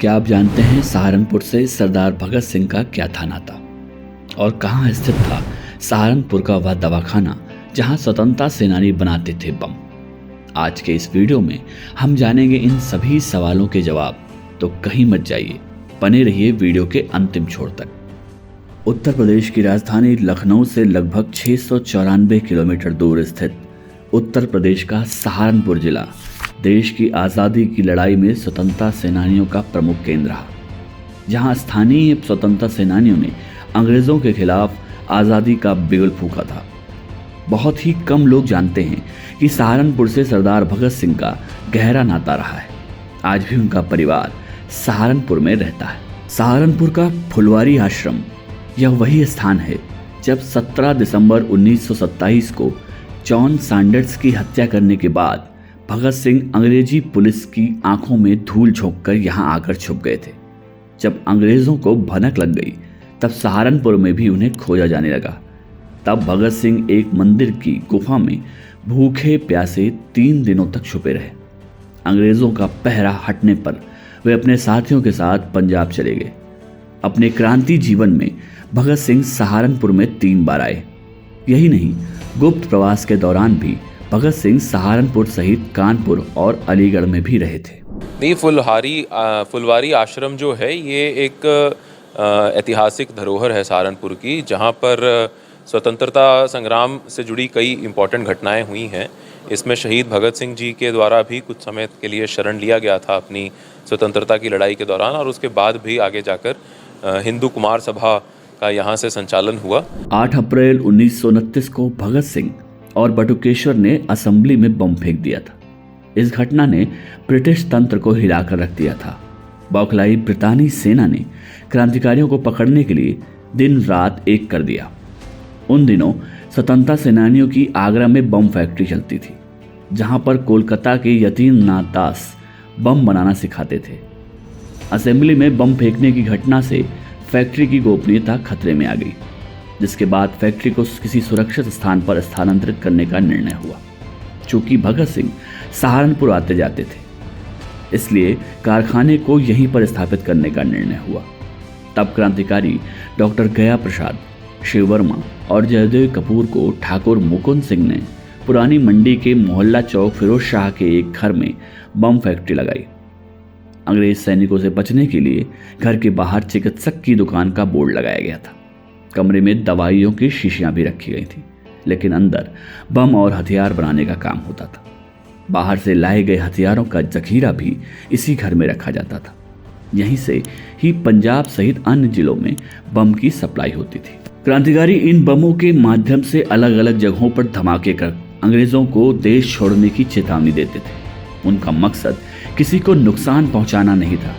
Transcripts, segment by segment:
क्या आप जानते हैं सहारनपुर से सरदार भगत सिंह का क्या था नाता और कहाँ स्थित था सहारनपुर का वह दवाखाना जहां स्वतंत्रता सेनानी बनाते थे बम। आज के इस वीडियो में हम जानेंगे इन सभी सवालों के जवाब, तो कहीं मत जाइए, बने रहिए वीडियो के अंतिम छोर तक। उत्तर प्रदेश की राजधानी लखनऊ से लगभग 694 किलोमीटर दूर स्थित उत्तर प्रदेश का सहारनपुर जिला देश की आज़ादी की लड़ाई में स्वतंत्रता सेनानियों का प्रमुख केंद्र रहा, जहां स्थानीय स्वतंत्रता सेनानियों ने अंग्रेजों के खिलाफ आज़ादी का बिगुल फूंका था। बहुत ही कम लोग जानते हैं कि सहारनपुर से सरदार भगत सिंह का गहरा नाता रहा है। आज भी उनका परिवार सहारनपुर में रहता है। सहारनपुर का फुलवारी आश्रम यह वही स्थान है जब 17 दिसंबर 1927 को जॉन सैंडर्स की हत्या करने के बाद भगत सिंह अंग्रेजी पुलिस की आंखों में धूल झोंककर यहां आकर छुप गए थे। जब अंग्रेजों को भनक लग गई तब सहारनपुर में भी उन्हें खोजा जाने लगा। तब भगत सिंह एक मंदिर की गुफा में भूखे प्यासे 3 दिनों तक छुपे रहे। अंग्रेजों का पहरा हटने पर वे अपने साथियों के साथ पंजाब चले गए। अपने क्रांति जीवन में भगत सिंह सहारनपुर में 3 बार आए। यही नहीं, गुप्त प्रवास के दौरान भी भगत सिंह सहारनपुर सहित कानपुर और अलीगढ़ में भी रहे थे। नहीं, फुलवारी आश्रम जो है ये एक ऐतिहासिक धरोहर है सहारनपुर की, जहाँ पर स्वतंत्रता संग्राम से जुड़ी कई इम्पोर्टेंट घटनाएं हुई हैं। इसमें शहीद भगत सिंह जी के द्वारा भी कुछ समय के लिए शरण लिया गया था अपनी स्वतंत्रता की लड़ाई के दौरान, और उसके बाद भी आगे जाकर हिंदू कुमार सभा का यहाँ से संचालन हुआ। 8 अप्रैल 1929 को भगत सिंह और बटुकेश्वर ने असेंबली में बम फेंक दिया था। इस घटना ने ब्रिटिश तंत्र को हिलाकर रख दिया था। बौखलाई ब्रितानी सेना ने क्रांतिकारियों को पकड़ने के लिए दिन रात एक कर दिया। उन दिनों स्वतंत्रता सेनानियों की आगरा में बम फैक्ट्री चलती थी, जहां पर कोलकाता के यतीन्द्रनाथ दास बम बनाना सिखाते थे। असेंबली में बम फेंकने की घटना से फैक्ट्री की गोपनीयता खतरे में आ गई, जिसके बाद फैक्ट्री को किसी सुरक्षित स्थान पर स्थानांतरित करने का निर्णय हुआ। चूंकि भगत सिंह सहारनपुर आते जाते थे, इसलिए कारखाने को यहीं पर स्थापित करने का निर्णय हुआ। तब क्रांतिकारी डॉक्टर गया प्रसाद, शिव वर्मा और जयदेव कपूर को ठाकुर मुकुंद सिंह ने पुरानी मंडी के मोहल्ला चौक फिरोज शाह के एक घर में बम फैक्ट्री लगाई। अंग्रेज सैनिकों से बचने के लिए घर के बाहर चिकित्सक की दुकान का बोर्ड लगाया गया था। कमरे में दवाइयों की शीशियां भी रखी गई थी, लेकिन अंदर बम और हथियार बनाने का काम होता था। बाहर से लाए गए हथियारों का जखीरा भी इसी घर में रखा जाता था। यहीं से ही पंजाब सहित अन्य जिलों में बम की सप्लाई होती थी। क्रांतिकारी इन बमों के माध्यम से अलग अलग जगहों पर धमाके कर अंग्रेजों को देश छोड़ने की चेतावनी देते थे। उनका मकसद किसी को नुकसान पहुंचाना नहीं था।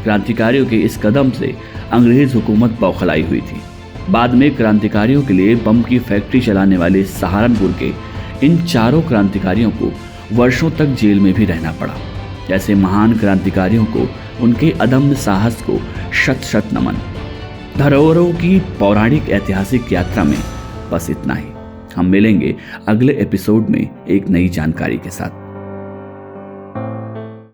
क्रांतिकारियों के इस कदम से अंग्रेज हुकूमत बौखलाई हुई थी। बाद में क्रांतिकारियों के लिए बम की फैक्ट्री चलाने वाले सहारनपुर के इन 4 क्रांतिकारियों को वर्षों तक जेल में भी रहना पड़ा। जैसे महान क्रांतिकारियों को उनके अदम्य साहस को शत शत नमन। धरोहरों की पौराणिक ऐतिहासिक यात्रा में बस इतना ही। हम मिलेंगे अगले एपिसोड में एक नई जानकारी के साथ।